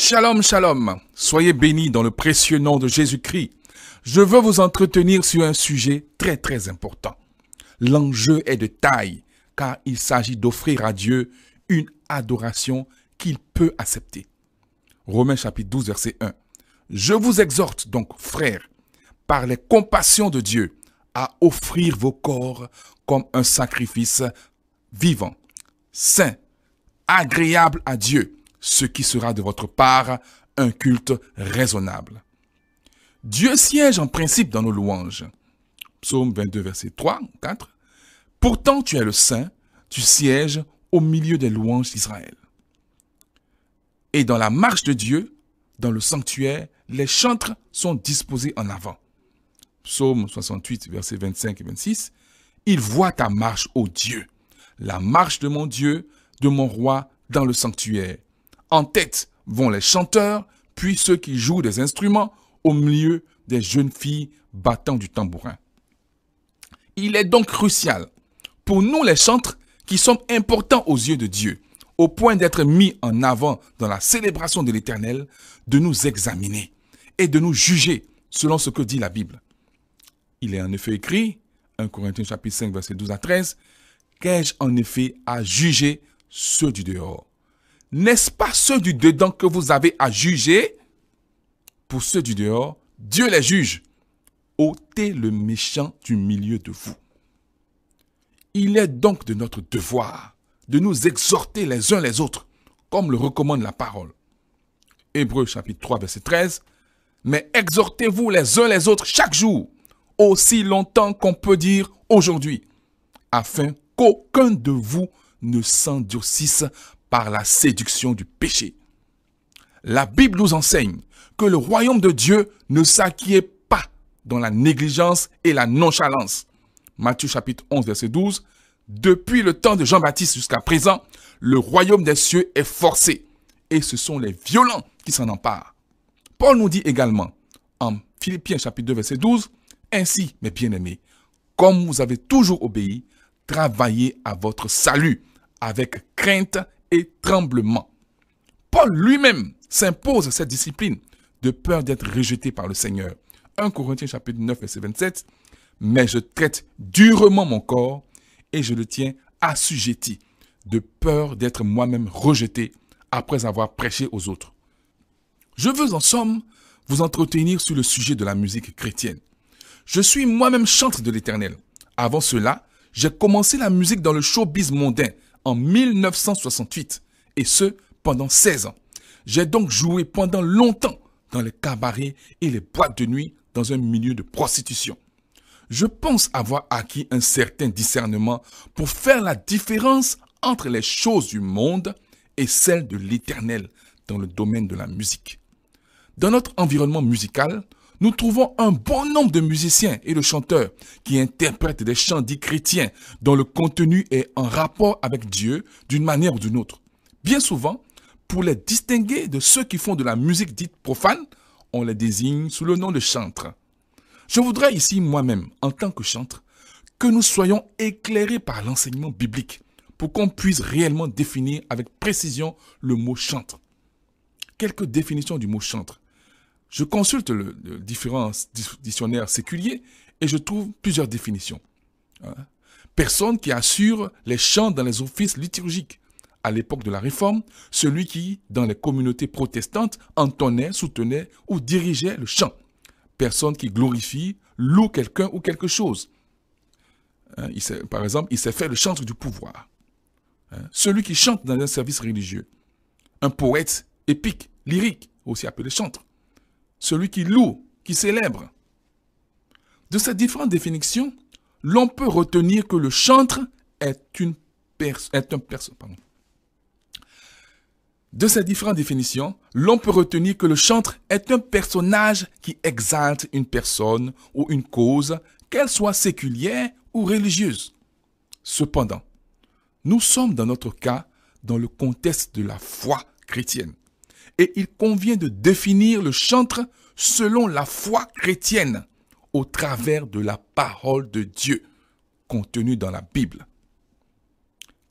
Shalom, shalom. Soyez bénis dans le précieux nom de Jésus-Christ. Je veux vous entretenir sur un sujet très très important. L'enjeu est de taille, car il s'agit d'offrir à Dieu une adoration qu'il peut accepter. Romains chapitre 12, verset 1. Je vous exhorte donc, frères, par les compassions de Dieu, à offrir vos corps comme un sacrifice vivant, saint, agréable à Dieu, ce qui sera de votre part un culte raisonnable. Dieu siège en principe dans nos louanges. Psaume 22, verset 3, 4. Pourtant tu es le saint, tu sièges au milieu des louanges d'Israël. Et dans la marche de Dieu, dans le sanctuaire, les chantres sont disposés en avant. Psaume 68, versets 25 et 26. Il voit ta marche, ô Dieu, la marche de mon Dieu, de mon roi, dans le sanctuaire. En tête vont les chanteurs, puis ceux qui jouent des instruments, au milieu des jeunes filles battant du tambourin. Il est donc crucial, pour nous les chantres, qui sommes importants aux yeux de Dieu, au point d'être mis en avant dans la célébration de l'Éternel, de nous examiner et de nous juger selon ce que dit la Bible. Il est en effet écrit, 1 Corinthiens chapitre 5, verset 12 à 13, « Qu'ai-je en effet à juger ceux du dehors? N'est-ce pas ceux du dedans que vous avez à juger? Pour ceux du dehors, Dieu les juge. Ôtez le méchant du milieu de vous. » Il est donc de notre devoir de nous exhorter les uns les autres, comme le recommande la parole. Hébreux chapitre 3, verset 13, « Mais exhortez-vous les uns les autres chaque jour, aussi longtemps qu'on peut dire aujourd'hui, afin qu'aucun de vous ne s'endurcisse par la séduction du péché. » La Bible nous enseigne que le royaume de Dieu ne s'acquiert pas dans la négligence et la nonchalance. Matthieu chapitre 11, verset 12. Depuis le temps de Jean-Baptiste jusqu'à présent, le royaume des cieux est forcé et ce sont les violents qui s'en emparent. Paul nous dit également en Philippiens chapitre 2, verset 12, « Ainsi, mes bien-aimés, comme vous avez toujours obéi, travaillez à votre salut avec crainte et tremblement. » Paul lui-même s'impose cette discipline de peur d'être rejeté par le Seigneur. 1 Corinthiens chapitre 9, verset 27. « Mais je traite durement mon corps et je le tiens assujetti, de peur d'être moi-même rejeté après avoir prêché aux autres. » Je veux en somme vous entretenir sur le sujet de la musique chrétienne. Je suis moi-même chantre de l'Éternel. Avant cela, j'ai commencé la musique dans le showbiz mondain en 1968, et ce, pendant 16 ans. J'ai donc joué pendant longtemps dans les cabarets et les boîtes de nuit dans un milieu de prostitution. Je pense avoir acquis un certain discernement pour faire la différence entre les choses du monde et celles de l'Éternel dans le domaine de la musique. Dans notre environnement musical, nous trouvons un bon nombre de musiciens et de chanteurs qui interprètent des chants dits chrétiens dont le contenu est en rapport avec Dieu d'une manière ou d'une autre. Bien souvent, pour les distinguer de ceux qui font de la musique dite profane, on les désigne sous le nom de chantres. Je voudrais ici moi-même, en tant que chantre, que nous soyons éclairés par l'enseignement biblique pour qu'on puisse réellement définir avec précision le mot chantre. Quelques définitions du mot chantre. Je consulte le différents dictionnaires séculiers et je trouve plusieurs définitions. Personne qui assure les chants dans les offices liturgiques. À l'époque de la Réforme, celui qui, dans les communautés protestantes, entonnait, soutenait ou dirigeait le chant. Personne qui glorifie, loue quelqu'un ou quelque chose. Par exemple, il s'est fait le chantre du pouvoir. Celui qui chante dans un service religieux. Un poète épique, lyrique, aussi appelé chantre. Celui qui loue, qui célèbre. De ces différentes définitions, l'on peut retenir que le chantre est un personnage. De ces différentes définitions, l'on peut retenir que le chantre est un personnage qui exalte une personne ou une cause, qu'elle soit séculière ou religieuse. Cependant, nous sommes dans notre cas dans le contexte de la foi chrétienne. Et il convient de définir le chantre selon la foi chrétienne au travers de la parole de Dieu contenue dans la Bible.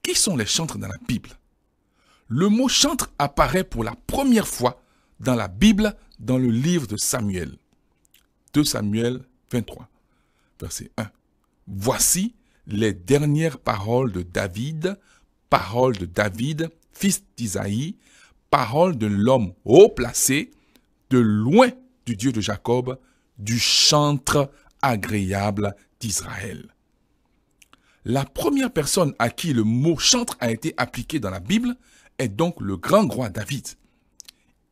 Qui sont les chantres dans la Bible? Le mot chantre apparaît pour la première fois dans la Bible, dans le livre de Samuel. 2 Samuel 23, verset 1. Voici les dernières paroles de David, fils d'Isaïe, paroles de l'homme haut placé, de loin du Dieu de Jacob, du chantre agréable d'Israël. La première personne à qui le mot chantre a été appliqué dans la Bible est donc le grand roi David.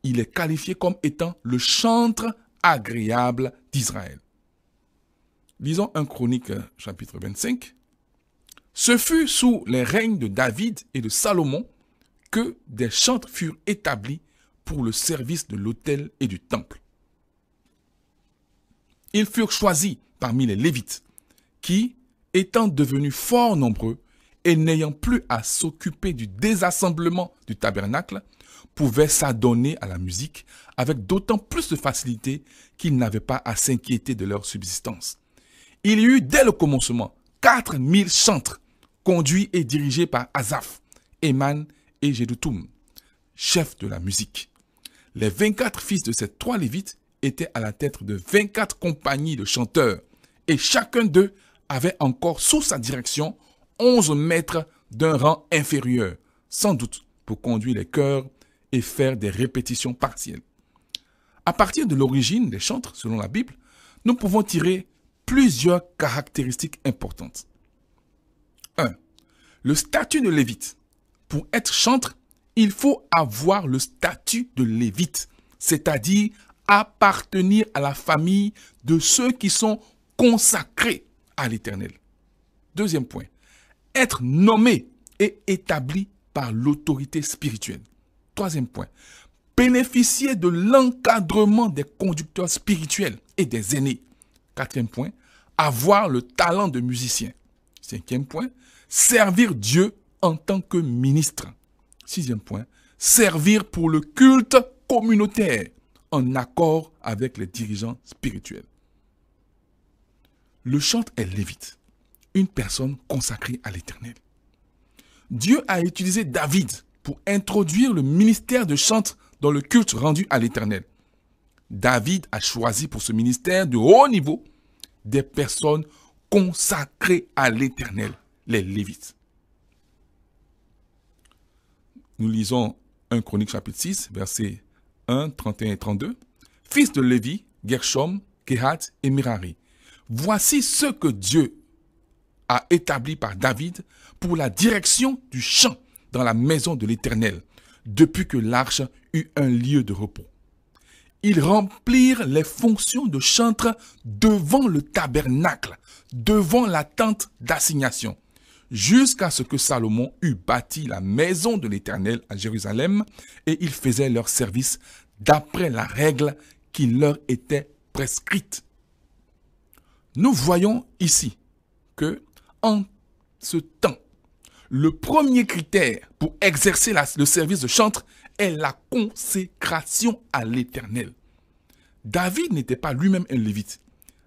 Il est qualifié comme étant le chantre agréable d'Israël. Lisons 1 Chronique chapitre 25. Ce fut sous les règnes de David et de Salomon que des chantres furent établis pour le service de l'autel et du temple. Ils furent choisis parmi les Lévites, qui, étant devenus fort nombreux et n'ayant plus à s'occuper du désassemblement du tabernacle, pouvaient s'adonner à la musique avec d'autant plus de facilité qu'ils n'avaient pas à s'inquiéter de leur subsistance. Il y eut dès le commencement 4000 chantres, conduits et dirigés par Asaph, Éman et Jeduthun, chefs de la musique. Les 24 fils de ces 3 Lévites étaient à la tête de 24 compagnies de chanteurs, et chacun d'eux avait encore sous sa direction 11 maîtres d'un rang inférieur, sans doute pour conduire les chœurs et faire des répétitions partielles. À partir de l'origine des chantres, selon la Bible, nous pouvons tirer plusieurs caractéristiques importantes. 1. Le statut de Lévite. Pour être chantre, il faut avoir le statut de Lévite, c'est-à-dire appartenir à la famille de ceux qui sont consacrés à l'Éternel. Deuxième point, être nommé et établi par l'autorité spirituelle. Troisième point, bénéficier de l'encadrement des conducteurs spirituels et des aînés. Quatrième point, avoir le talent de musicien. Cinquième point, servir Dieu en tant que ministre. Sixième point, servir pour le culte communautaire en accord avec les dirigeants spirituels. Le chantre est lévite, une personne consacrée à l'Éternel. Dieu a utilisé David pour introduire le ministère de chantre dans le culte rendu à l'Éternel. David a choisi pour ce ministère de haut niveau des personnes consacrées à l'Éternel, les Lévites. Nous lisons 1 Chronique chapitre 6, versets 1, 31 et 32. Fils de Lévi, Gershom, Kehath et Merari. Voici ce que Dieu a établi par David pour la direction du chant dans la maison de l'Éternel, depuis que l'arche eut un lieu de repos. Ils remplirent les fonctions de chantre devant le tabernacle, devant la tente d'assignation, jusqu'à ce que Salomon eût bâti la maison de l'Éternel à Jérusalem, et ils faisaient leur service d'après la règle qui leur était prescrite. Nous voyons ici que, en ce temps, le premier critère pour exercer le service de chantre est la consécration à l'Éternel. David n'était pas lui-même un lévite,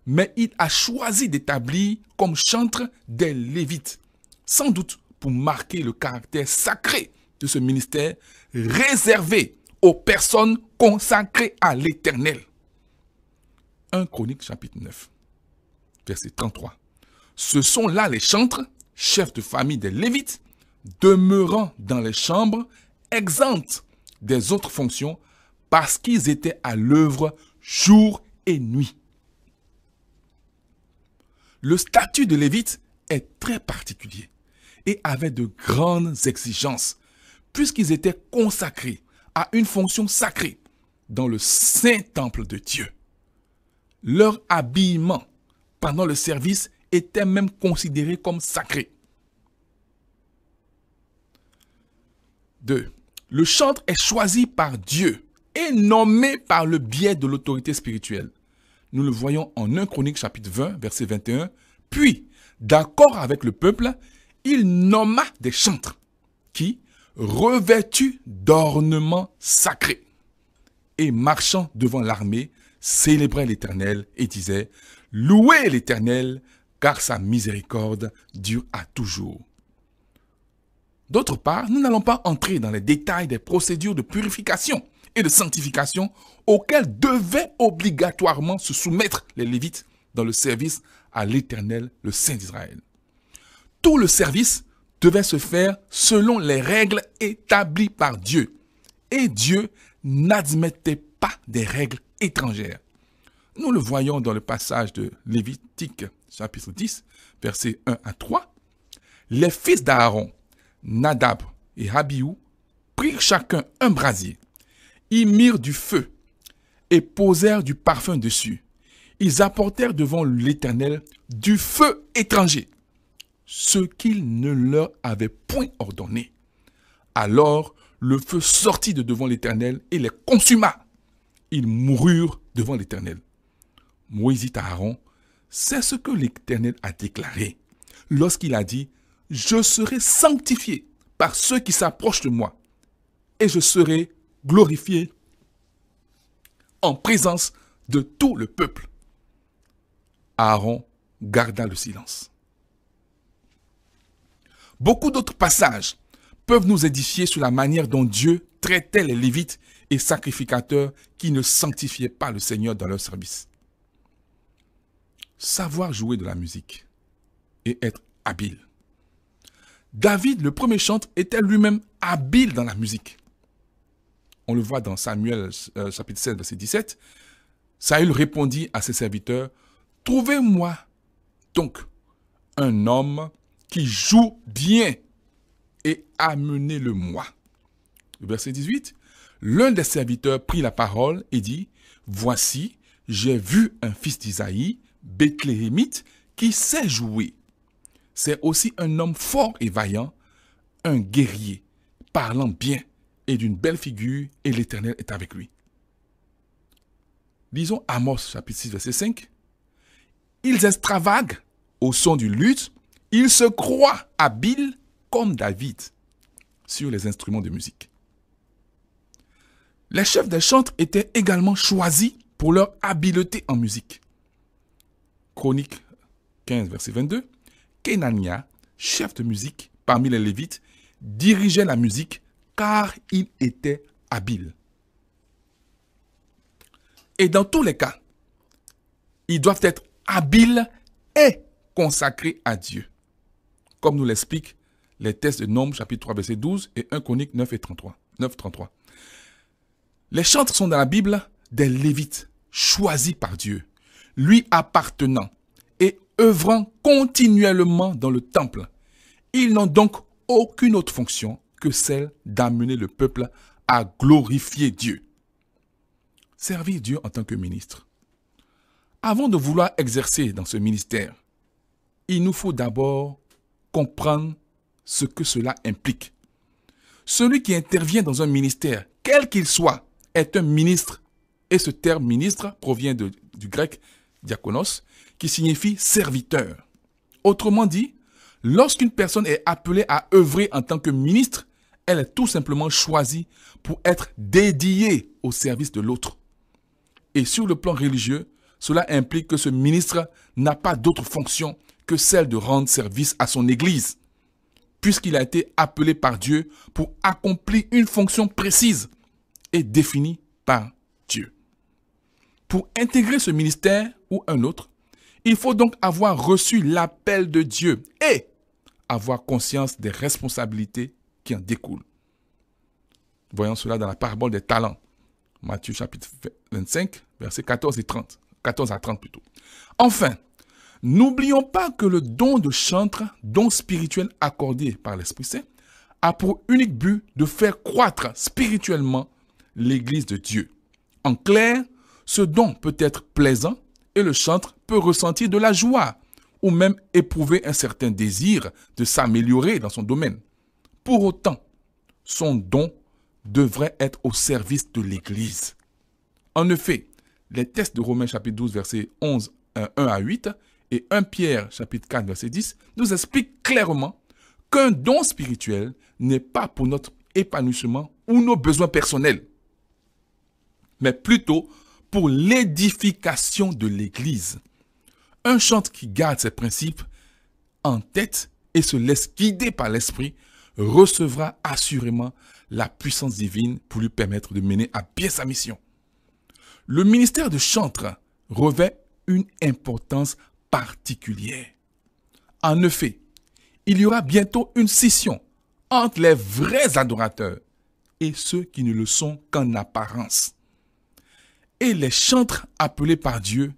mais il a choisi d'établir comme chantre des lévites, sans doute pour marquer le caractère sacré de ce ministère réservé aux personnes consacrées à l'Éternel. 1 Chronique chapitre 9, verset 33. Ce sont là les chantres, chefs de famille des Lévites, demeurant dans les chambres, exempts des autres fonctions, parce qu'ils étaient à l'œuvre jour et nuit. Le statut de Lévite est très particulier et avait de grandes exigences, puisqu'ils étaient consacrés à une fonction sacrée dans le saint temple de Dieu. Leur habillement pendant le service était même considéré comme sacré. 2. Le chantre est choisi par Dieu et nommé par le biais de l'autorité spirituelle. Nous le voyons en 1 Chronique chapitre 20, verset 21. Puis, d'accord avec le peuple, il nomma des chantres qui, revêtus d'ornements sacrés et marchant devant l'armée, célébraient l'Éternel et disaient « Louez l'Éternel, car sa miséricorde dure à toujours. » D'autre part, nous n'allons pas entrer dans les détails des procédures de purification et de sanctification auxquels devaient obligatoirement se soumettre les Lévites dans le service à l'Éternel, le Saint d'Israël. Tout le service devait se faire selon les règles établies par Dieu. Et Dieu n'admettait pas des règles étrangères. Nous le voyons dans le passage de Lévitique, chapitre 10, versets 1 à 3. Les fils d'Aaron, Nadab et Abihu, prirent chacun un brasier. Ils mirent du feu et posèrent du parfum dessus. Ils apportèrent devant l'Éternel du feu étranger, ce qu'il ne leur avait point ordonné. Alors le feu sortit de devant l'Éternel et les consuma. Ils moururent devant l'Éternel. Moïse dit à Aaron, c'est ce que l'Éternel a déclaré lorsqu'il a dit, je serai sanctifié par ceux qui s'approchent de moi et je serai glorifié en présence de tout le peuple. Aaron garda le silence. Beaucoup d'autres passages peuvent nous édifier sur la manière dont Dieu traitait les Lévites et sacrificateurs qui ne sanctifiaient pas le Seigneur dans leur service. Savoir jouer de la musique et être habile. David, le premier chantre, était lui-même habile dans la musique. On le voit dans Samuel, chapitre 16, verset 17. Saül répondit à ses serviteurs, « Trouvez-moi donc un homme qui joue bien et amenez-le-moi. » Verset 18. L'un des serviteurs prit la parole et dit, « Voici, j'ai vu un fils d'Isaïe, Bethléemite, qui sait jouer. C'est aussi un homme fort et vaillant, un guerrier, parlant bien et d'une belle figure, et l'Éternel est avec lui. » Lisons Amos, chapitre 6, verset 5. « Ils extravaguent au son du luth, ils se croient habiles comme David sur les instruments de musique. » Les chefs des chantres étaient également choisis pour leur habileté en musique. Chronique 15, verset 22. Kenania, chef de musique parmi les Lévites, dirigeait la musique car il était habile. Et dans tous les cas, ils doivent être habiles et consacrés à Dieu. Comme nous l'expliquent les textes de Nombres, chapitre 3, verset 12 et 1 Chronique 9 et 33. Les chantres sont dans la Bible des Lévites, choisis par Dieu, lui appartenant et œuvrant continuellement dans le temple. Ils n'ont donc aucune autre fonction que celle d'amener le peuple à glorifier Dieu. Servir Dieu en tant que ministre. Avant de vouloir exercer dans ce ministère, il nous faut d'abord comprendre ce que cela implique. Celui qui intervient dans un ministère, quel qu'il soit, est un ministre. Et ce terme ministre provient du grec diakonos, qui signifie serviteur. Autrement dit, lorsqu'une personne est appelée à œuvrer en tant que ministre, elle est tout simplement choisie pour être dédiée au service de l'autre. Et sur le plan religieux, cela implique que ce ministre n'a pas d'autre fonction que celle de rendre service à son Église, puisqu'il a été appelé par Dieu pour accomplir une fonction précise et définie par Dieu. Pour intégrer ce ministère ou un autre, il faut donc avoir reçu l'appel de Dieu et avoir conscience des responsabilités qui en découlent. Voyons cela dans la parabole des talents. Matthieu chapitre 25, versets 14 à 30 plutôt. Enfin, n'oublions pas que le don de chantre, don spirituel accordé par l'Esprit Saint, a pour unique but de faire croître spirituellement l'Église de Dieu. En clair, ce don peut être plaisant et le chantre peut ressentir de la joie ou même éprouver un certain désir de s'améliorer dans son domaine. Pour autant, son don devrait être au service de l'Église. En effet, les textes de Romains chapitre 12, versets 1 à 8 et 1 Pierre chapitre 4, verset 10 nous expliquent clairement qu'un don spirituel n'est pas pour notre épanouissement ou nos besoins personnels, mais plutôt pour l'édification de l'Église. Un chantre qui garde ses principes en tête et se laisse guider par l'Esprit recevra assurément la puissance divine pour lui permettre de mener à bien sa mission. Le ministère de chantre revêt une importance particulière. En effet, il y aura bientôt une scission entre les vrais adorateurs et ceux qui ne le sont qu'en apparence. Et les chantres appelés par Dieu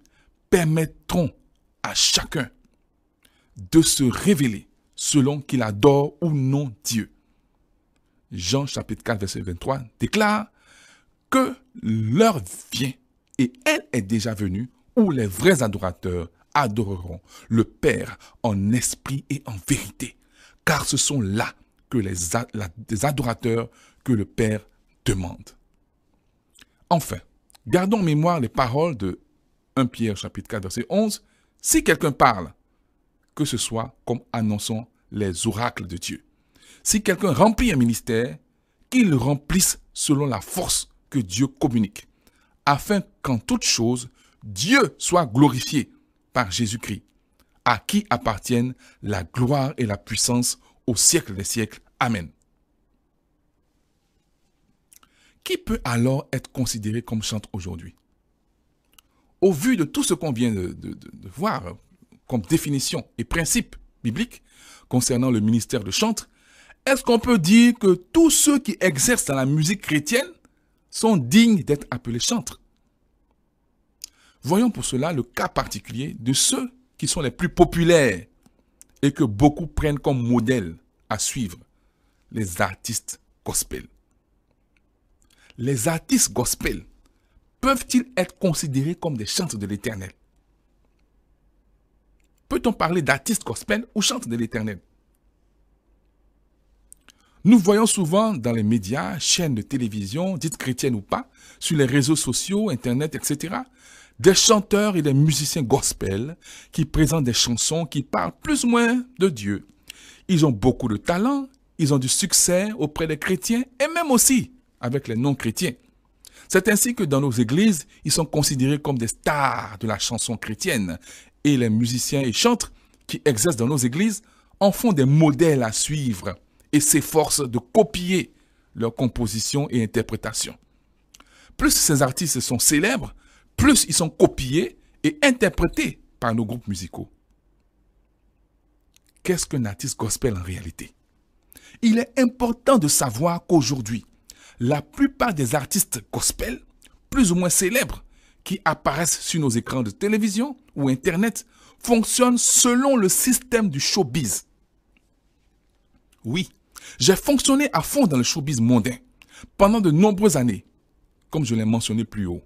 permettront à chacun de se révéler selon qu'il adore ou non Dieu. Jean chapitre 4 verset 23 déclare que l'heure vient et elle est déjà venue où les vrais adorateurs adoreront le Père en esprit et en vérité, car ce sont là que les adorateurs que le Père demande. Enfin, gardons en mémoire les paroles de 1 Pierre chapitre 4 verset 11. Si quelqu'un parle, que ce soit comme annonçant les oracles de Dieu. Si quelqu'un remplit un ministère, qu'il le remplisse selon la force que Dieu communique, afin qu'en toute chose, Dieu soit glorifié par Jésus-Christ, à qui appartiennent la gloire et la puissance au siècle des siècles. Amen. Qui peut alors être considéré comme chantre aujourd'hui? Au vu de tout ce qu'on vient de voir comme définition et principe biblique concernant le ministère de chantre, est-ce qu'on peut dire que tous ceux qui exercent dans la musique chrétienne sont dignes d'être appelés chantres? Voyons pour cela le cas particulier de ceux qui sont les plus populaires et que beaucoup prennent comme modèle à suivre, les artistes gospel. Les artistes gospel peuvent-ils être considérés comme des chantres de l'Éternel? Peut-on parler d'artistes gospel ou chantres de l'Éternel? Nous voyons souvent dans les médias, chaînes de télévision, dites chrétiennes ou pas, sur les réseaux sociaux, Internet, etc., des chanteurs et des musiciens gospel qui présentent des chansons qui parlent plus ou moins de Dieu. Ils ont beaucoup de talent, ils ont du succès auprès des chrétiens et même aussi avec les non-chrétiens. C'est ainsi que dans nos églises, ils sont considérés comme des stars de la chanson chrétienne. Et les musiciens et chantres qui exercent dans nos églises en font des modèles à suivre et s'efforcent de copier leurs compositions et interprétations. Plus ces artistes sont célèbres, plus ils sont copiés et interprétés par nos groupes musicaux. Qu'est-ce qu'un artiste gospel en réalité? Il est important de savoir qu'aujourd'hui, la plupart des artistes gospel, plus ou moins célèbres, qui apparaissent sur nos écrans de télévision ou Internet, fonctionnent selon le système du showbiz. Oui, j'ai fonctionné à fond dans le showbiz mondain pendant de nombreuses années, comme je l'ai mentionné plus haut.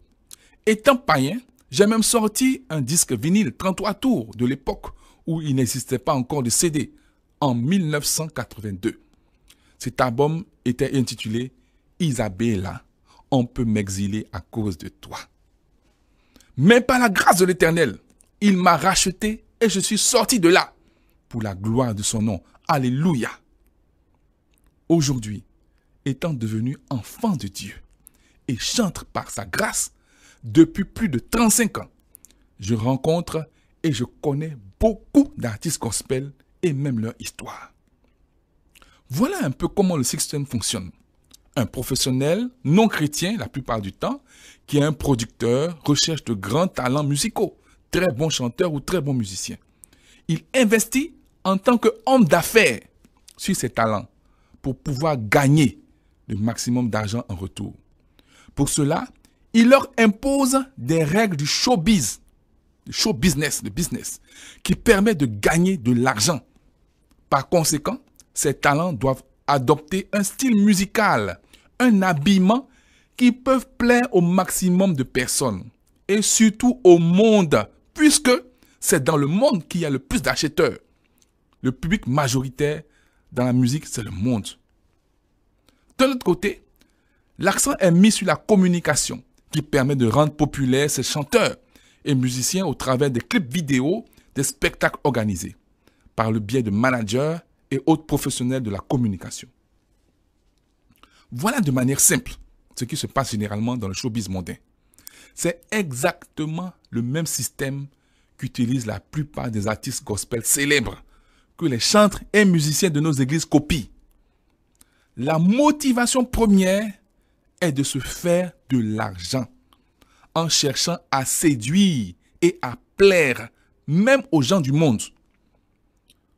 Étant païen, j'ai même sorti un disque vinyle 33 tours de l'époque où il n'existait pas encore de CD, en 1982. Cet album était intitulé « Isabella, on peut m'exiler à cause de toi ». Mais par la grâce de l'Éternel, il m'a racheté et je suis sorti de là pour la gloire de son nom. Alléluia. Aujourd'hui, étant devenu enfant de Dieu et chantre par sa grâce depuis plus de 35 ans, je rencontre et je connais beaucoup d'artistes gospel et même leur histoire. Voilà un peu comment le système fonctionne. Un professionnel non chrétien, la plupart du temps, qui est un producteur, recherche de grands talents musicaux, très bons chanteurs ou très bons musiciens. Il investit en tant qu'homme d'affaires sur ses talents pour pouvoir gagner le maximum d'argent en retour. Pour cela, il leur impose des règles du showbiz, du show business, qui permet de gagner de l'argent. Par conséquent, ces talents doivent adopter un style musical, un habillement qui peuvent plaire au maximum de personnes et surtout au monde, puisque c'est dans le monde qu'il y a le plus d'acheteurs. Le public majoritaire dans la musique, c'est le monde. De l'autre côté, l'accent est mis sur la communication qui permet de rendre populaires ces chanteurs et musiciens au travers des clips vidéo, des spectacles organisés, par le biais de managers et autres professionnels de la communication. Voilà de manière simple ce qui se passe généralement dans le showbiz mondain. C'est exactement le même système qu'utilisent la plupart des artistes gospel célèbres que les chantres et musiciens de nos églises copient. La motivation première est de se faire de l'argent en cherchant à séduire et à plaire même aux gens du monde.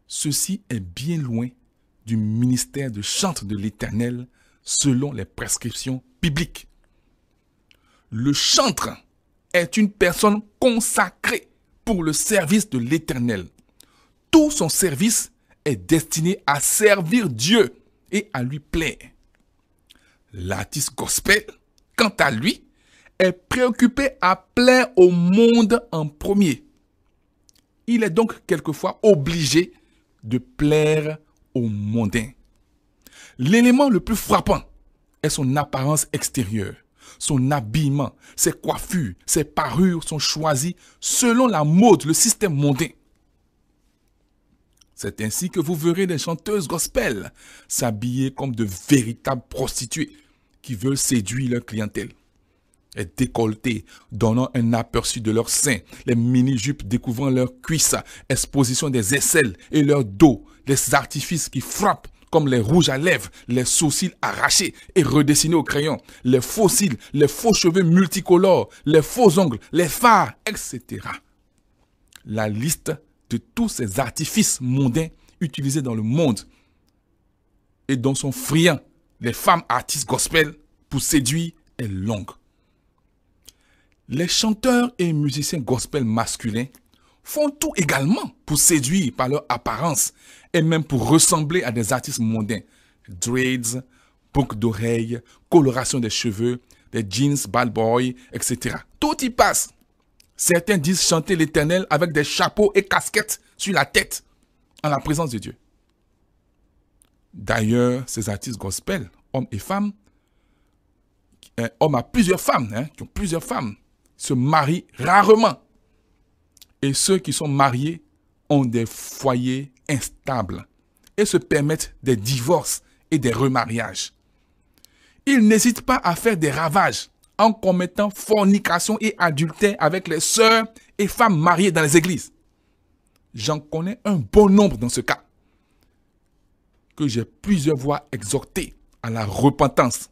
Ceci est bien loin du ministère de chantre de l'Éternel selon les prescriptions bibliques. Le chantre est une personne consacrée pour le service de l'Éternel. Tout son service est destiné à servir Dieu et à lui plaire. L'artiste gospel, quant à lui, est préoccupé à plaire au monde en premier. Il est donc quelquefois obligé de plaire aux mondains. L'élément le plus frappant est son apparence extérieure, son habillement, ses coiffures, ses parures sont choisies selon la mode, le système mondain. C'est ainsi que vous verrez des chanteuses gospel s'habiller comme de véritables prostituées qui veulent séduire leur clientèle. Les décolletés donnant un aperçu de leurs seins, les mini-jupes découvrant leurs cuisses, exposition des aisselles et leur dos, les artifices qui frappent comme les rouges à lèvres, les sourcils arrachés et redessinés au crayon, les faux cils, les faux cheveux multicolores, les faux ongles, les fards, etc. La liste de tous ces artifices mondains utilisés dans le monde et dont sont friands les femmes artistes gospel pour séduire est longue. Les chanteurs et musiciens gospel masculins font tout également pour séduire par leur apparence et même pour ressembler à des artistes mondains. Dreads, boucles d'oreilles, coloration des cheveux, des jeans bad boy, etc. Tout y passe. Certains disent chanter l'Éternel avec des chapeaux et casquettes sur la tête en la présence de Dieu. D'ailleurs, ces artistes gospel, hommes et femmes, hommes à plusieurs femmes, qui ont plusieurs femmes, se marient rarement. Et ceux qui sont mariés ont des foyers instables et se permettent des divorces et des remariages. Ils n'hésitent pas à faire des ravages en commettant fornication et adultère avec les sœurs et femmes mariées dans les églises. J'en connais un bon nombre dans ce cas, que j'ai plusieurs fois exhortés à la repentance.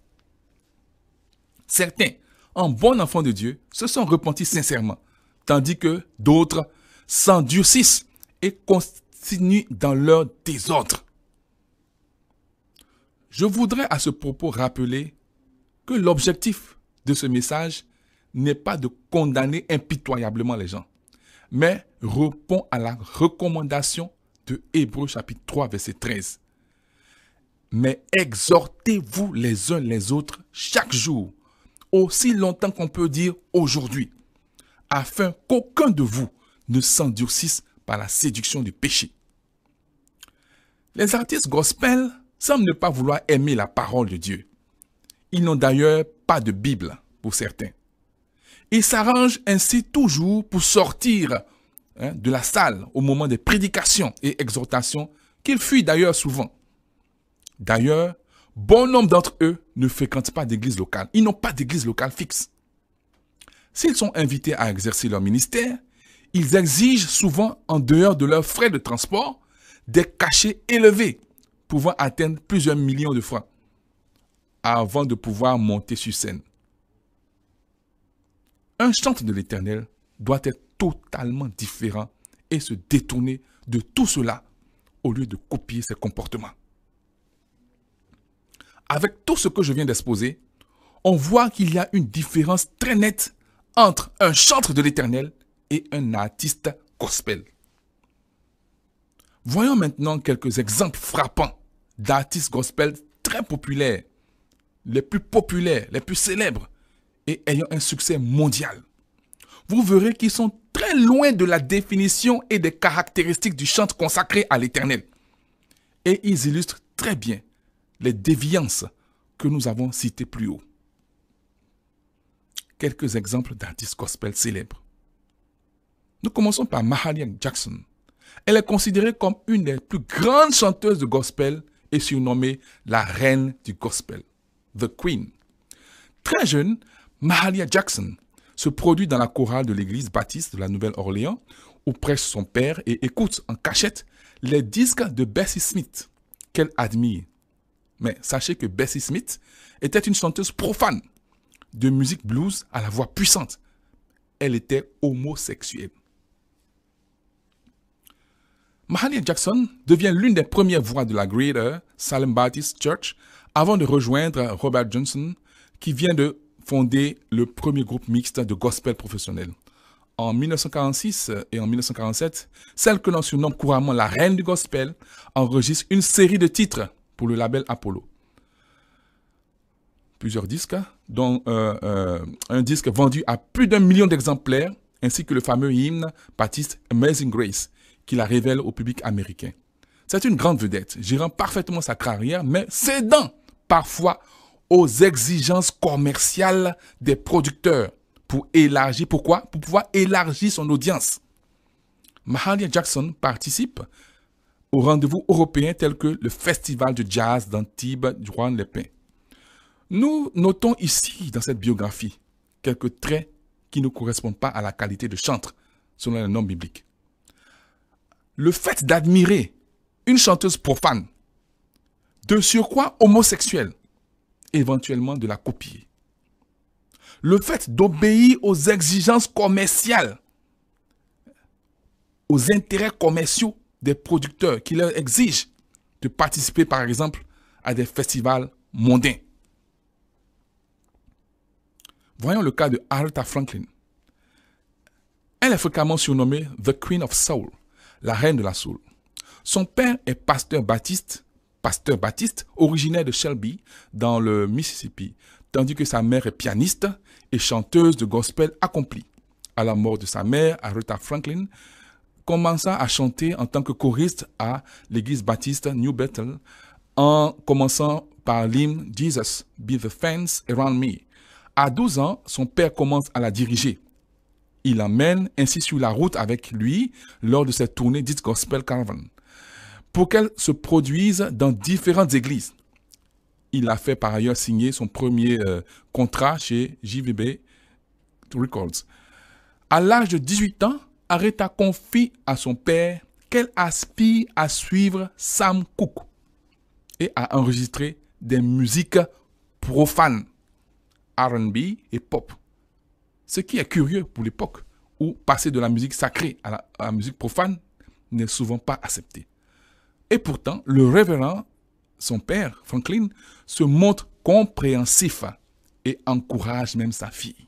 Certains, en bons enfants de Dieu, se sont repentis sincèrement, tandis que d'autres s'endurcissent et continuent dans leur désordre. Je voudrais à ce propos rappeler que l'objectif de ce message n'est pas de condamner impitoyablement les gens, mais répond à la recommandation de Hébreux chapitre 3 verset 13. Mais exhortez-vous les uns les autres chaque jour, aussi longtemps qu'on peut dire aujourd'hui, afin qu'aucun de vous ne s'endurcisse par la séduction du péché. Les artistes gospel semblent ne pas vouloir aimer la parole de Dieu. Ils n'ont d'ailleurs pas de Bible pour certains. Ils s'arrangent ainsi toujours pour sortir de la salle au moment des prédications et exhortations qu'ils fuient d'ailleurs souvent. D'ailleurs, bon nombre d'entre eux ne fréquentent pas d'église locale. Ils n'ont pas d'église locale fixe. S'ils sont invités à exercer leur ministère, ils exigent souvent, en dehors de leurs frais de transport, des cachets élevés, pouvant atteindre plusieurs millions de francs, avant de pouvoir monter sur scène. Un chantre de l'Éternel doit être totalement différent et se détourner de tout cela au lieu de copier ses comportements. Avec tout ce que je viens d'exposer, on voit qu'il y a une différence très nette entre un chantre de l'Éternel et un artiste gospel. Voyons maintenant quelques exemples frappants d'artistes gospel très populaires, les plus célèbres et ayant un succès mondial. Vous verrez qu'ils sont très loin de la définition et des caractéristiques du chantre consacré à l'Éternel. Et ils illustrent très bien les déviances que nous avons citées plus haut. Quelques exemples d'artistes gospel célèbres. Nous commençons par Mahalia Jackson. Elle est considérée comme une des plus grandes chanteuses de gospel et surnommée la reine du gospel, The Queen. Très jeune, Mahalia Jackson se produit dans la chorale de l'église baptiste de la Nouvelle-Orléans où prêche son père et écoute en cachette les disques de Bessie Smith qu'elle admire. Mais sachez que Bessie Smith était une chanteuse profane de musique blues à la voix puissante. Elle était homosexuelle. Mahalia Jackson devient l'une des premières voix de la Greater Salem Baptist Church avant de rejoindre Robert Johnson, qui vient de fonder le premier groupe mixte de gospel professionnel. En 1946 et en 1947, celle que l'on surnomme couramment la reine du gospel enregistre une série de titres pour le label Apollo. Plusieurs disques, dont un disque vendu à plus d'1 million d'exemplaires, ainsi que le fameux hymne baptiste Amazing Grace, qui la révèle au public américain. C'est une grande vedette, gérant parfaitement sa carrière, mais cédant parfois aux exigences commerciales des producteurs pour élargir. Pourquoi? Pour pouvoir élargir son audience. Mahalia Jackson participe aux rendez-vous européens tels que le Festival de jazz d'Antibes Juan Lepin. Nous notons ici, dans cette biographie, quelques traits qui ne correspondent pas à la qualité de chantre, selon les normes bibliques. Le fait d'admirer une chanteuse profane, de surcroît homosexuelle, éventuellement de la copier. Le fait d'obéir aux exigences commerciales, aux intérêts commerciaux des producteurs qui leur exigent de participer, par exemple, à des festivals mondains. Voyons le cas de Aretha Franklin. Elle est fréquemment surnommée The Queen of Soul, la reine de la soul. Son père est pasteur baptiste, originaire de Shelby, dans le Mississippi, tandis que sa mère est pianiste et chanteuse de gospel accomplie. À la mort de sa mère, Aretha Franklin commença à chanter en tant que choriste à l'église baptiste New Bethel, en commençant par l'hymne Jesus, Be the Fence Around Me. À 12 ans, son père commence à la diriger. Il l'emmène ainsi sur la route avec lui lors de cette tournée dite Gospel Caravan, pour qu'elle se produise dans différentes églises. Il a fait par ailleurs signer son premier contrat chez JVB Records. À l'âge de 18 ans, Aretha confie à son père qu'elle aspire à suivre Sam Cooke et à enregistrer des musiques profanes, R&B et pop. Ce qui est curieux pour l'époque, où passer de la musique sacrée à la musique profane n'est souvent pas accepté. Et pourtant, le révérend, son père, Franklin, se montre compréhensif et encourage même sa fille.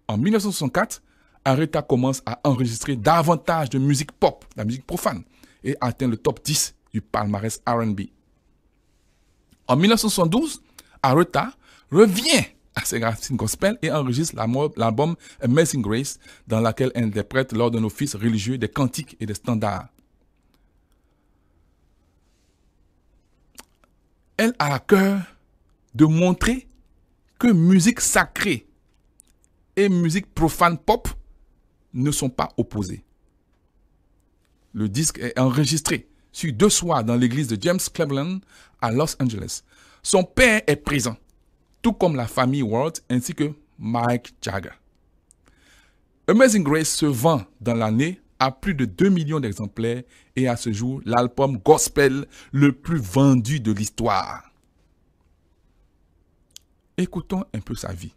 En 1964, Aretha commence à enregistrer davantage de musique pop, la musique profane, et atteint le top 10 du palmarès R&B. En 1972, Aretha revient à ses racines gospel et enregistre l'album Amazing Grace, dans lequel elle interprète lors d'un office religieux des cantiques et des standards. Elle a à cœur de montrer que musique sacrée et musique profane pop ne sont pas opposées. Le disque est enregistré sur 2 soirs dans l'église de James Cleveland à Los Angeles. Son père est présent, tout comme la famille Ward ainsi que Mike Jagger. Amazing Grace se vend dans l'année à plus de 2 millions d'exemplaires et à ce jour l'album gospel le plus vendu de l'histoire. Écoutons un peu sa vie.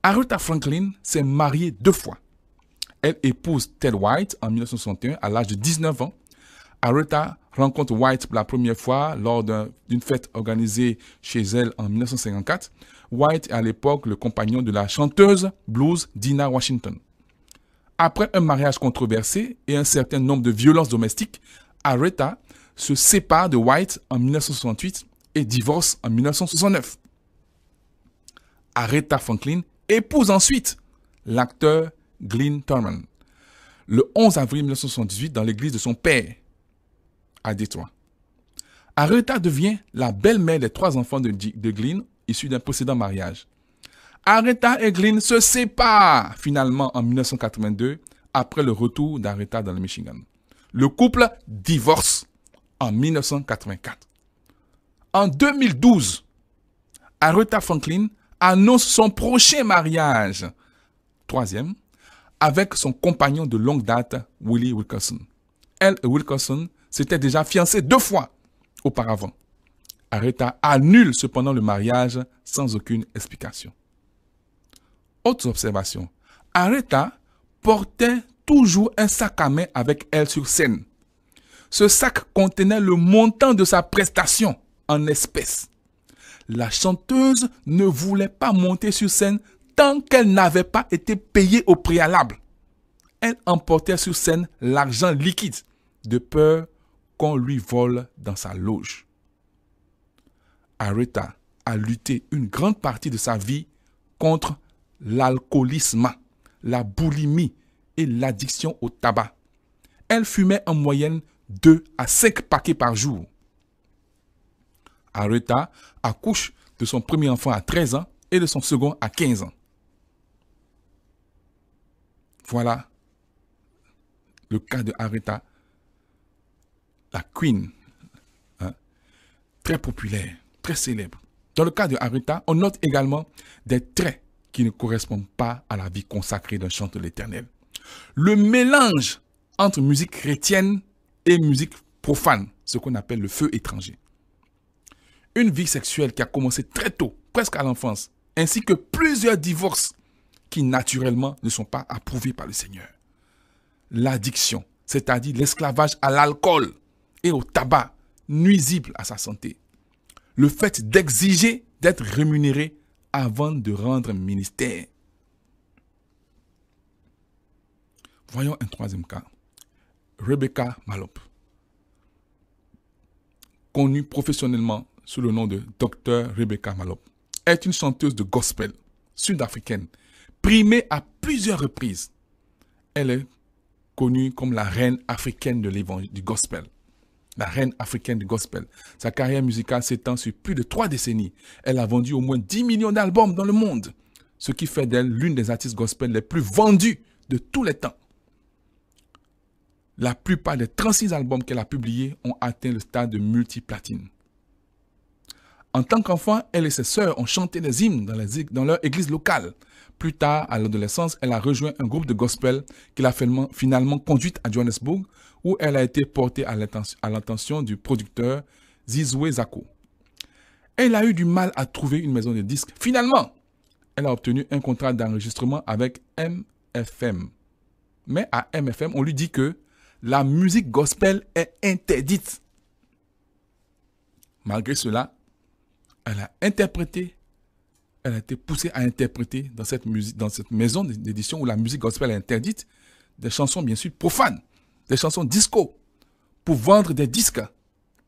Aretha Franklin s'est mariée 2 fois. Elle épouse Ted White en 1961 à l'âge de 19 ans. Aretha rencontre White pour la première fois lors d'une fête organisée chez elle en 1954. White est à l'époque le compagnon de la chanteuse blues Dinah Washington. Après un mariage controversé et un certain nombre de violences domestiques, Aretha se sépare de White en 1968 et divorce en 1969. Aretha Franklin épouse ensuite l'acteur Glynn Turman le 11 avril 1978 dans l'église de son père à Détroit. Aretha devient la belle-mère des 3 enfants de Glynn issus d'un précédent mariage. Aretha et Glynn se séparent finalement en 1982 après le retour d'Aretha dans le Michigan. Le couple divorce en 1984. En 2012, Aretha Franklin annonce son prochain mariage, 3e, avec son compagnon de longue date, Willie Wilkerson. Elle et Wilkerson s'étaient déjà fiancés 2 fois auparavant. Aretha annule cependant le mariage sans aucune explication. Autre observation. Aretha portait toujours un sac à main avec elle sur scène. Ce sac contenait le montant de sa prestation en espèces. La chanteuse ne voulait pas monter sur scène tant qu'elle n'avait pas été payée au préalable. Elle emportait sur scène l'argent liquide, de peur qu'on lui vole dans sa loge. Aretha a lutté une grande partie de sa vie contre l'alcoolisme, la boulimie et l'addiction au tabac. Elle fumait en moyenne 2 à 5 paquets par jour. Aretha accouche de son premier enfant à 13 ans et de son second à 15 ans. Voilà le cas de Aretha, la Queen, très populaire, très célèbre. Dans le cas de Aretha, on note également des traits qui ne correspondent pas à la vie consacrée d'un chanteur de l'Éternel. Le mélange entre musique chrétienne et musique profane, ce qu'on appelle le feu étranger. Une vie sexuelle qui a commencé très tôt, presque à l'enfance, ainsi que plusieurs divorces qui naturellement ne sont pas approuvés par le Seigneur. L'addiction, c'est-à-dire l'esclavage à l'alcool et au tabac, nuisible à sa santé. Le fait d'exiger d'être rémunéré avant de rendre ministère. Voyons un troisième cas. Rebecca Mallop, connue professionnellement sous le nom de Dr. Rebecca Mallop, est une chanteuse de gospel sud-africaine, primée à plusieurs reprises. Elle est connue comme la reine africaine du gospel. La reine africaine du gospel. Sa carrière musicale s'étend sur plus de 3 décennies. Elle a vendu au moins 10 millions d'albums dans le monde, ce qui fait d'elle l'une des artistes gospel les plus vendues de tous les temps. La plupart des 36 albums qu'elle a publiés ont atteint le stade de multiplatine. En tant qu'enfant, elle et ses sœurs ont chanté des hymnes dans leur église locale. Plus tard, à l'adolescence, elle a rejoint un groupe de gospel qui l'a finalement conduite à Johannesburg, où elle a été portée à l'attention du producteur Zizwe Zako. Elle a eu du mal à trouver une maison de disques. Finalement, elle a obtenu un contrat d'enregistrement avec MFM. Mais à MFM, on lui dit que la musique gospel est interdite. Malgré cela, elle a interprété, elle a été poussée à interpréter dans cette maison d'édition où la musique gospel est interdite, des chansons bien sûr profanes, des chansons disco, pour vendre des disques,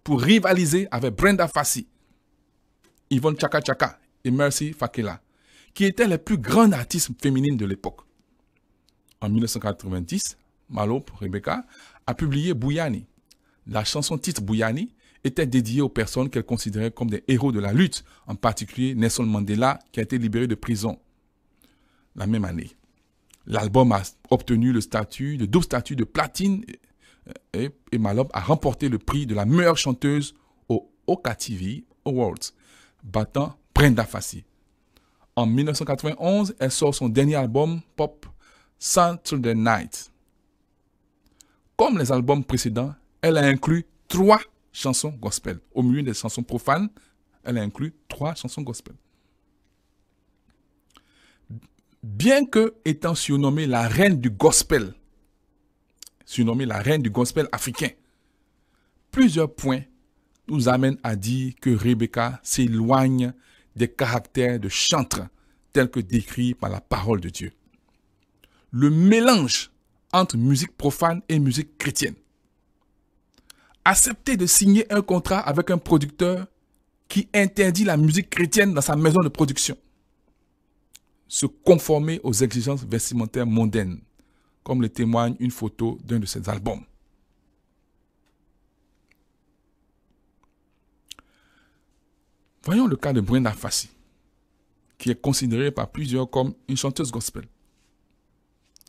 pour rivaliser avec Brenda Fassie, Yvonne Chaka Chaka et Mercy Fakela, qui étaient les plus grandes artistes féminines de l'époque. En 1990, Mallop, Rebecca, a publié Buyani. La chanson titre Buyani était dédiée aux personnes qu'elle considérait comme des héros de la lutte, en particulier Nelson Mandela, qui a été libéré de prison la même année. L'album a obtenu le double statut de platine et Mallop a remporté le prix de la meilleure chanteuse au Oka TV Awards, battant Brenda Fassie. En 1991, elle sort son dernier album pop, Saturday Night. Comme les albums précédents, elle a inclus 3 chansons gospel. Au milieu des chansons profanes, elle a inclus 3 chansons gospel. Bien que étant surnommée la reine du gospel africain, plusieurs points nous amènent à dire que Rebecca s'éloigne des caractères de chantre tels que décrits par la parole de Dieu. Le mélange entre musique profane et musique chrétienne. Accepter de signer un contrat avec un producteur qui interdit la musique chrétienne dans sa maison de production. Se conformer aux exigences vestimentaires mondaines, comme le témoigne une photo d'un de ses albums. Voyons le cas de Brenda Fassie, qui est considérée par plusieurs comme une chanteuse gospel.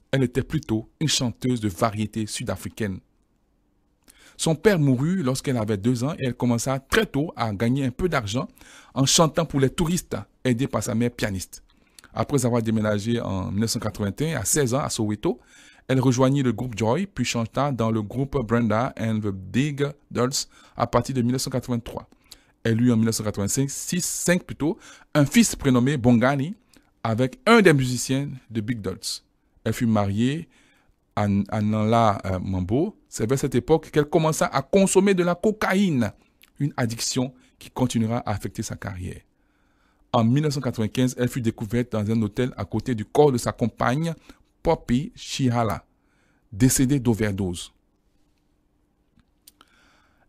Elle était plutôt une chanteuse de variété sud-africaine. Son père mourut lorsqu'elle avait 2 ans et elle commença très tôt à gagner un peu d'argent en chantant pour les touristes, aidée par sa mère pianiste. Après avoir déménagé en 1981 à 16 ans à Soweto, Elle rejoignit le groupe Joy, puis chanta dans le groupe Brenda and the Big Dolls à partir de 1983. Elle eut en 1985 un fils prénommé Bongani avec un des musiciens de Big Dolls. Elle fut mariée à Nala Mambo. C'est vers cette époque qu'elle commença à consommer de la cocaïne, une addiction qui continuera à affecter sa carrière. En 1995, elle fut découverte dans un hôtel à côté du corps de sa compagne, Poppy Chihala, décédée d'overdose.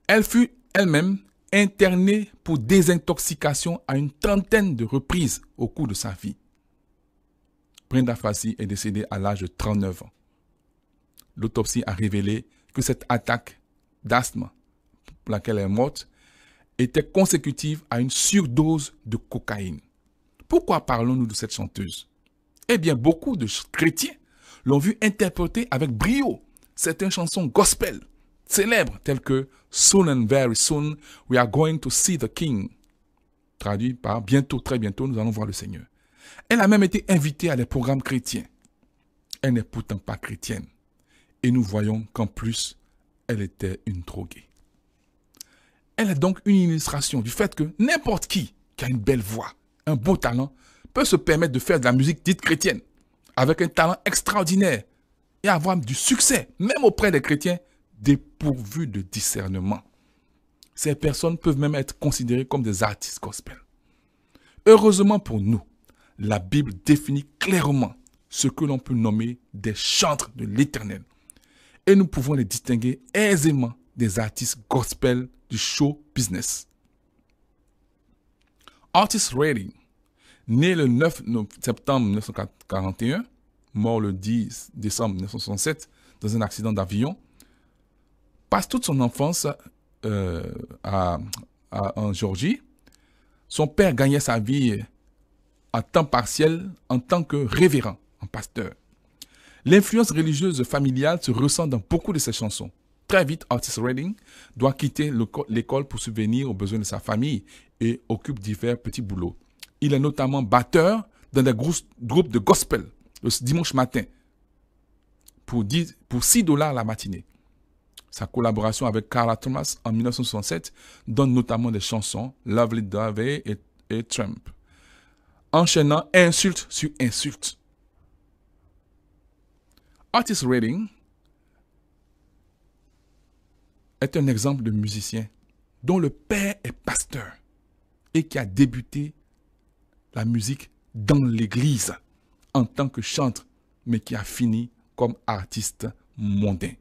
Elle fut elle-même internée pour désintoxication à une trentaine de reprises au cours de sa vie. Brenda Fassie est décédée à l'âge de 39 ans. L'autopsie a révélé que cette attaque d'asthme pour laquelle elle est morte était consécutive à une surdose de cocaïne. Pourquoi parlons-nous de cette chanteuse? Eh bien, beaucoup de chrétiens l'ont vue interpréter avec brio certaines chansons gospel célèbres telles que Soon and Very Soon, We Are Going to See the King. Traduit par bientôt, très bientôt, nous allons voir le Seigneur. Elle a même été invitée à des programmes chrétiens. Elle n'est pourtant pas chrétienne. Et nous voyons qu'en plus, elle était une droguée. Elle est donc une illustration du fait que n'importe qui a une belle voix, un beau talent, peut se permettre de faire de la musique dite chrétienne, avec un talent extraordinaire, et avoir du succès, même auprès des chrétiens, dépourvus de discernement. Ces personnes peuvent même être considérées comme des artistes gospel. Heureusement pour nous, la Bible définit clairement ce que l'on peut nommer des chantres de l'Éternel. Et nous pouvons les distinguer aisément des artistes gospel du show business. Otis Redding, né le 9 septembre 1941, mort le 10 décembre 1967 dans un accident d'avion, passe toute son enfance en Géorgie. Son père gagnait sa vie à temps partiel en tant que révérend, en pasteur. L'influence religieuse familiale se ressent dans beaucoup de ses chansons. Très vite, Otis Redding doit quitter l'école pour subvenir aux besoins de sa famille et occupe divers petits boulots. Il est notamment batteur dans des groupes de gospel le dimanche matin pour $6 la matinée. Sa collaboration avec Carla Thomas en 1967 donne notamment des chansons Lovely Dove et Trump, enchaînant insulte sur insulte. Otis Redding est un exemple de musicien dont le père est pasteur et qui a débuté la musique dans l'église en tant que chanteur, mais qui a fini comme artiste mondain.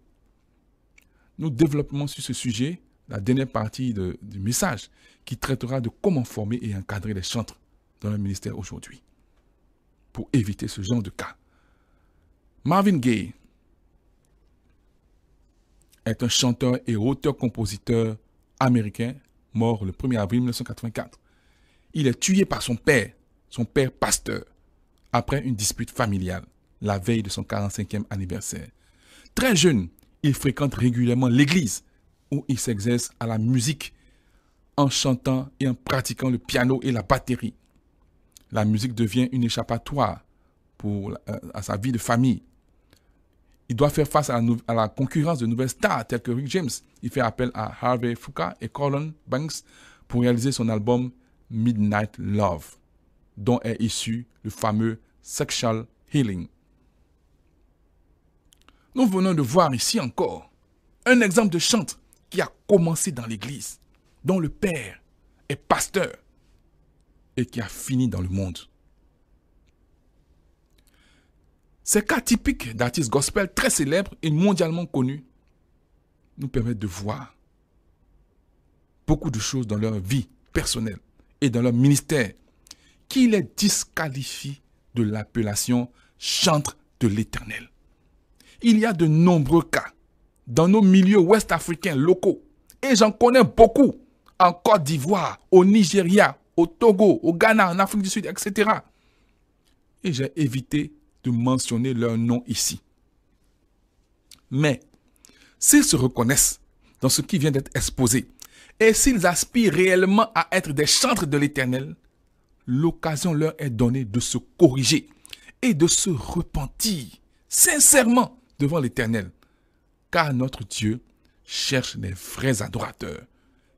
Nous développons sur ce sujet la dernière partie du message qui traitera de comment former et encadrer les chantres dans le ministère aujourd'hui pour éviter ce genre de cas. Marvin Gaye est un chanteur et auteur-compositeur américain mort le 1er avril 1984. Il est tué par son père pasteur, après une dispute familiale, la veille de son 45e anniversaire. Très jeune, il fréquente régulièrement l'église où il s'exerce à la musique en chantant et en pratiquant le piano et la batterie. La musique devient une échappatoire à sa vie de famille. Il doit faire face à la concurrence de nouvelles stars telles que Rick James. Il fait appel à Harvey Fuqua et Colin Banks pour réaliser son album Midnight Love, dont est issu le fameux Sexual Healing. Nous venons de voir ici encore un exemple de chanteur qui a commencé dans l'église, dont le père est pasteur et qui a fini dans le monde. Ces cas typiques d'artistes gospel très célèbres et mondialement connus nous permettent de voir beaucoup de choses dans leur vie personnelle et dans leur ministère qui les disqualifient de l'appellation chantre de l'Éternel. Il y a de nombreux cas dans nos milieux ouest-africains locaux et j'en connais beaucoup en Côte d'Ivoire, au Nigeria, au Togo, au Ghana, en Afrique du Sud, etc. Et j'ai évité de mentionner leur nom ici. Mais s'ils se reconnaissent dans ce qui vient d'être exposé et s'ils aspirent réellement à être des chantres de l'Éternel, l'occasion leur est donnée de se corriger et de se repentir sincèrement devant l'Éternel, car notre Dieu cherche les vrais adorateurs,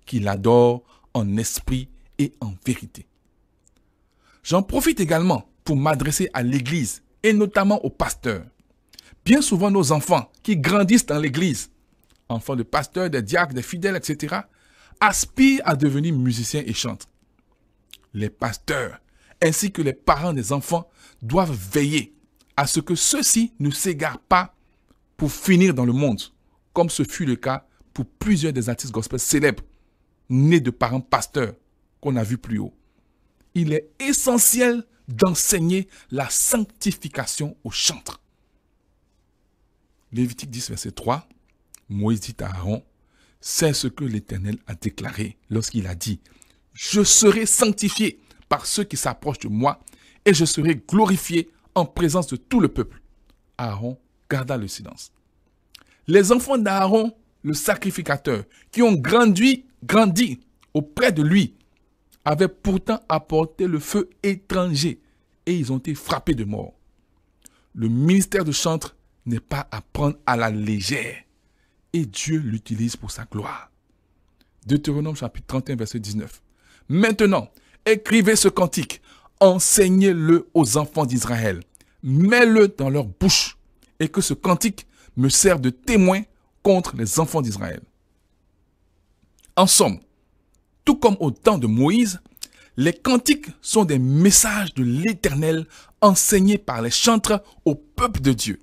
qui l'adorent en esprit et en vérité. J'en profite également pour m'adresser à l'Église et notamment aux pasteurs. Bien souvent, nos enfants qui grandissent dans l'Église, enfants de pasteurs, de diacres, de fidèles, etc., aspirent à devenir musiciens et chantent. Les pasteurs ainsi que les parents des enfants doivent veiller à ce que ceux-ci ne s'égarent pas pour finir dans le monde, comme ce fut le cas pour plusieurs des artistes gospel célèbres, nés de parents pasteurs, qu'on a vus plus haut. Il est essentiel d'enseigner la sanctification aux chantres. Lévitique 10, verset 3, Moïse dit à Aaron, « C'est ce que l'Éternel a déclaré lorsqu'il a dit, « Je serai sanctifié par ceux qui s'approchent de moi, et je serai glorifié en présence de tout le peuple. » Aaron garda le silence. Les enfants d'Aaron, le sacrificateur, qui ont grandi auprès de lui, avaient pourtant apporté le feu étranger et ils ont été frappés de mort. Le ministère de chantre n'est pas à prendre à la légère et Dieu l'utilise pour sa gloire. Deutéronome chapitre 31 verset 19. Maintenant, écrivez ce cantique, enseignez-le aux enfants d'Israël, mets-le dans leur bouche et que ce cantique me serve de témoin contre les enfants d'Israël. En somme, tout comme au temps de Moïse, les cantiques sont des messages de l'Éternel enseignés par les chantres au peuple de Dieu.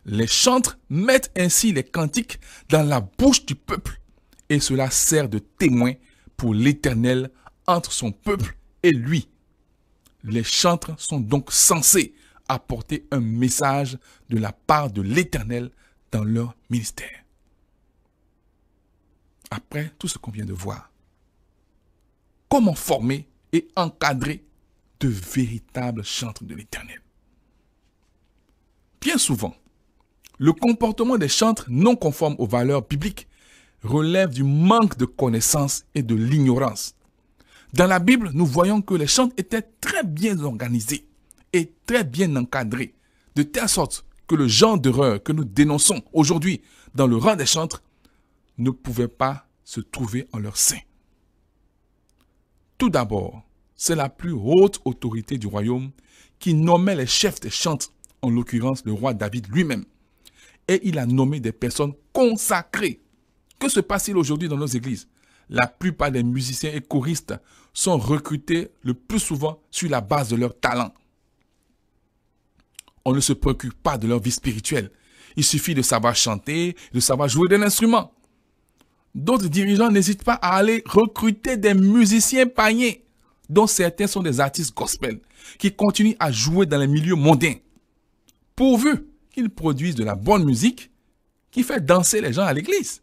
Les chantres mettent ainsi les cantiques dans la bouche du peuple et cela sert de témoin pour l'Éternel entre son peuple et lui. Les chantres sont donc censés apporter un message de la part de l'Éternel dans leur ministère. Après tout ce qu'on vient de voir, comment former et encadrer de véritables chantres de l'Éternel? Bien souvent, le comportement des chantres non conformes aux valeurs bibliques relève du manque de connaissances et de l'ignorance. Dans la Bible, nous voyons que les chantres étaient très bien organisés et très bien encadrés, de telle sorte que le genre d'erreur que nous dénonçons aujourd'hui dans le rang des chantres ne pouvait pas se trouver en leur sein. Tout d'abord, c'est la plus haute autorité du royaume qui nommait les chefs des chantres, en l'occurrence le roi David lui-même. Et il a nommé des personnes consacrées. Que se passe-t-il aujourd'hui dans nos églises? La plupart des musiciens et choristes sont recrutés le plus souvent sur la base de leur talent. On ne se préoccupe pas de leur vie spirituelle. Il suffit de savoir chanter, de savoir jouer d'un instrument. D'autres dirigeants n'hésitent pas à aller recruter des musiciens païens, dont certains sont des artistes gospel, qui continuent à jouer dans les milieux mondains, pourvu qu'ils produisent de la bonne musique qui fait danser les gens à l'église.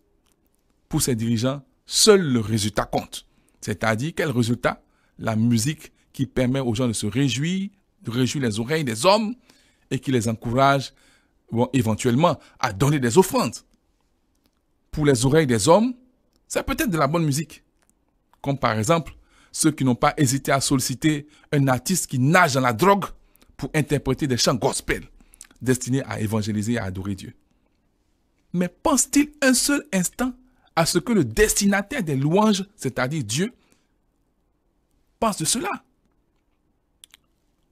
Pour ces dirigeants, seul le résultat compte. C'est-à-dire, quel résultat? La musique qui permet aux gens de se réjouir, de réjouir les oreilles des hommes et qui les encourage éventuellement à donner des offrandes. Pour les oreilles des hommes, c'est peut-être de la bonne musique. Comme par exemple, ceux qui n'ont pas hésité à solliciter un artiste qui nage dans la drogue pour interpréter des chants gospel destinés à évangéliser et à adorer Dieu. Mais pense-t-il un seul instant à ce que le destinataire des louanges, c'est-à-dire Dieu, pense de cela?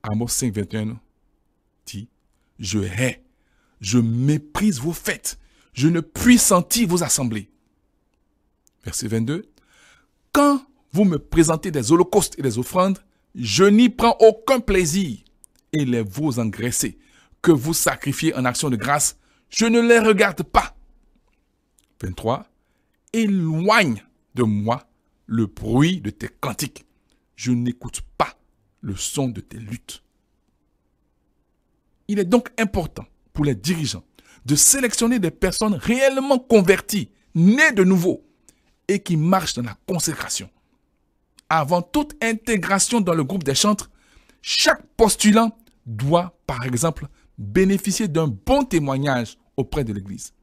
Amos 5, 21 dit, « Je hais, je méprise vos fêtes, je ne puis sentir vos assemblées. » Verset 22, « Quand vous me présentez des holocaustes et des offrandes, je n'y prends aucun plaisir, et les veaux engraissés que vous sacrifiez en action de grâce, je ne les regarde pas. » 23, « Éloigne de moi le bruit de tes cantiques, je n'écoute pas le son de tes luttes. » Il est donc important pour les dirigeants de sélectionner des personnes réellement converties, nées de nouveau, et qui marchent dans la consécration. Avant toute intégration dans le groupe des chantres, chaque postulant doit, par exemple, bénéficier d'un bon témoignage auprès de l'Église.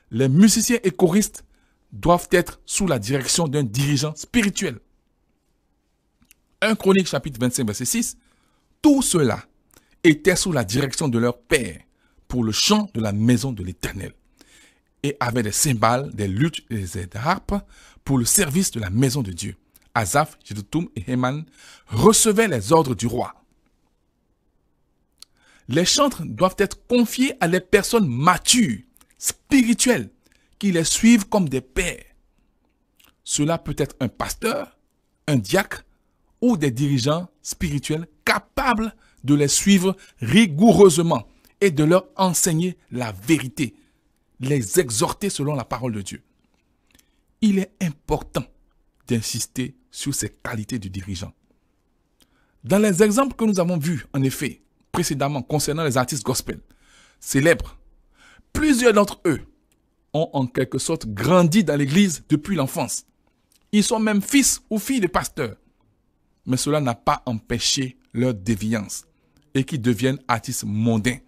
Les musiciens et choristes doivent être sous la direction d'un dirigeant spirituel. 1 Chroniques chapitre 25 verset 6, tout cela était sous la direction de leur père pour le chant de la maison de l'Éternel, et avaient des cymbales, des luttes et des harpes pour le service de la maison de Dieu. Asaph, Jeduthun et Héman recevaient les ordres du roi. Les chantres doivent être confiés à des personnes matures, spirituelles, qui les suivent comme des pères. Cela peut être un pasteur, un diacre ou des dirigeants spirituels capables de les suivre rigoureusement et de leur enseigner la vérité, les exhorter selon la parole de Dieu. Il est important d'insister sur ces qualités du dirigeant. Dans les exemples que nous avons vus, en effet, précédemment concernant les artistes gospel célèbres, plusieurs d'entre eux ont en quelque sorte grandi dans l'église depuis l'enfance. Ils sont même fils ou filles de pasteurs. Mais cela n'a pas empêché leur déviance et qu'ils deviennent artistes mondains.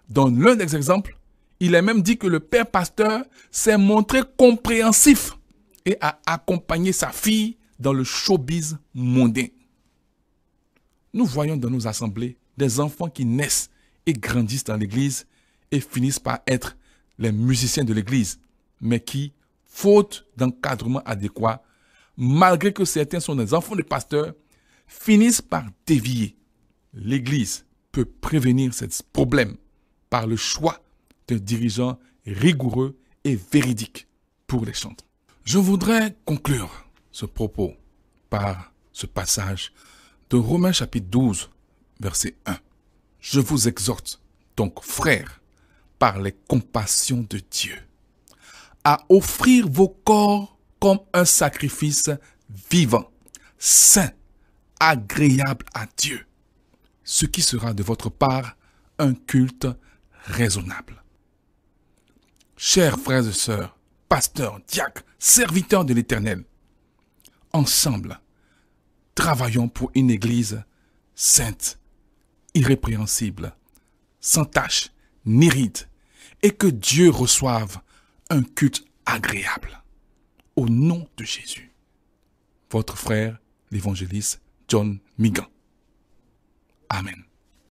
Dans l'un des exemples, il est même dit que le père pasteur s'est montré compréhensif et a accompagné sa fille dans le showbiz mondain. Nous voyons dans nos assemblées des enfants qui naissent et grandissent dans l'église et finissent par être les musiciens de l'église, mais qui, faute d'encadrement adéquat, malgré que certains sont des enfants de pasteurs, finissent par dévier. L'église peut prévenir ces problèmes par le choix d'un dirigeant rigoureux et véridique pour les chantres. Je voudrais conclure ce propos par ce passage de Romains chapitre 12, verset 1. Je vous exhorte donc, frères, par les compassions de Dieu, à offrir vos corps comme un sacrifice vivant, saint, agréable à Dieu, ce qui sera de votre part un culte raisonnable. Chers frères et sœurs, pasteurs, diacres, serviteurs de l'Éternel, ensemble, travaillons pour une église sainte, irrépréhensible, sans tache ni ride, et que Dieu reçoive un culte agréable. Au nom de Jésus. Votre frère, l'évangéliste John Migan. Amen.